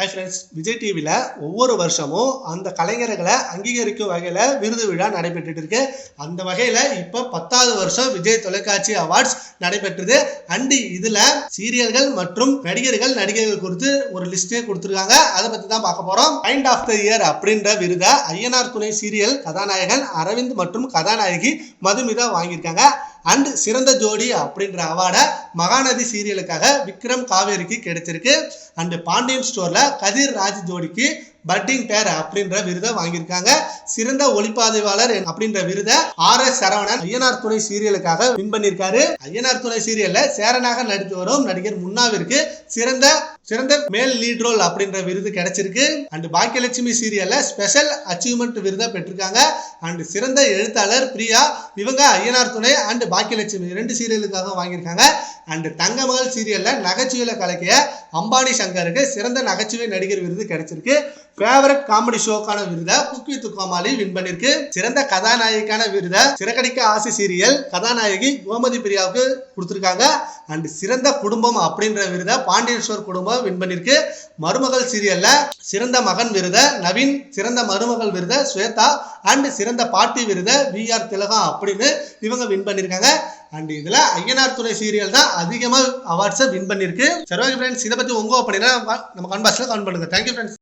Hi friends, Vijay டிவியில் ஒவ்வொரு வருஷமும் அந்த கலைஞர்களை அங்கீகரிக்கும் வகையில் விருது விழா நடைபெற்றுட்டு இருக்கு. அந்த வகையில் இப்போ 10வது வருஷம் விஜய் தொலைக்காட்சி அவார்ட்ஸ் நடைபெற்றது. அண்ட் இதில் சீரியல்கள் மற்றும் நடிகர்கள் குறித்து ஒரு லிஸ்டே கொடுத்துருக்காங்க. அதை பற்றி தான் பார்க்க போகிறோம். மைண்ட் ஆஃப் த இயர் அப்படின்ற விருதை ஐயனார் துணை சீரியல் கதாநாயகன் அரவிந்த் மற்றும் கதாநாயகி மதுமிதா வாங்கியிருக்காங்க. அண்ட் சிறந்த ஜோடி அப்படின்ற அவார்டை மகாநதி சீரியலுக்காக விக்ரம் காவேரிக்கு கிடைச்சிருக்கு. அண்ட் பாண்டியன் ஸ்டோர்ல கதிர் ராஜ் ஜோடிக்கு பட்டிங் பேர் அப்படின்ற விருதை வாங்கியிருக்காங்க. சிறந்த ஒளிப்பாதைவாளர் அப்படின்ற விருதை RS சரவணன் ஐயனார் துணை சீரியலுக்காக வின் பண்ணியிருக்காரு. ஐயனார் துணை சீரியல்ல சேரனாக நடித்து வரும் நடிகர் முன்னாவிற்கு சிறந்த மேல் லீட் ரோல் அப்படின்ற விருது கிடைச்சிருக்கு. அண்ட் பாக்கியலட்சுமி சீரியல்ல ஸ்பெஷல் அச்சீவ்மெண்ட் விருதை பெற்றிருக்காங்க. அண்ட் சிறந்த எழுத்தாளர் பிரியா இவங்க ஐயனார் துணை அண்ட் பாக்கியலட்சுமி 2 சீரியலுக்காக வாங்கியிருக்காங்க. அண்ட் தங்கமகள் சீரியல்ல நகைச்சுவையில கலக்கிய அம்பானி சங்கருக்கு சிறந்த நகைச்சுவை நடிகர் விருது கிடைச்சிருக்கு. ஃபேவரட் காமெடி ஷோக்கான விருதை குக் வித் கோமாளி வின் பண்ணிருக்கு. சிறந்த கதாநாயகிக்கான விருதை சிறகடிக்க ஆசை சீரியல் கதாநாயகி கோமதி பிரியாவுக்கு கொடுத்திருக்காங்க. அண்ட் சிறந்த குடும்பம் அப்படின்ற விருதை பாண்டியன் ஸ்டோர் குடும்பம் வின் பண்ணிருக்கு. மருமகள் சீரியல்ல சிறந்த மகன் விருதை நவீன், சிறந்த மருமகள் விருதை ஸ்வேதா அண்ட் சிறந்த பாட்டி விருதை VR திலகம் அப்படின்னு இவங்க வின் பண்ணிருக்காங்க. அண்ட் இதுல ஐயனார் துணை சீரியல் தான் அதிகமா அவார்ட்ஸை வின் பண்ணிருக்கு. சரி, ஓகே ஃப்ரெண்ட்ஸ், இதை பத்தி உங்க ஒப்பீனியனை நம்ம கமெண்ட் பாக்ஸ்ல கமெண்ட் பண்ணுங்க. Thank you friends.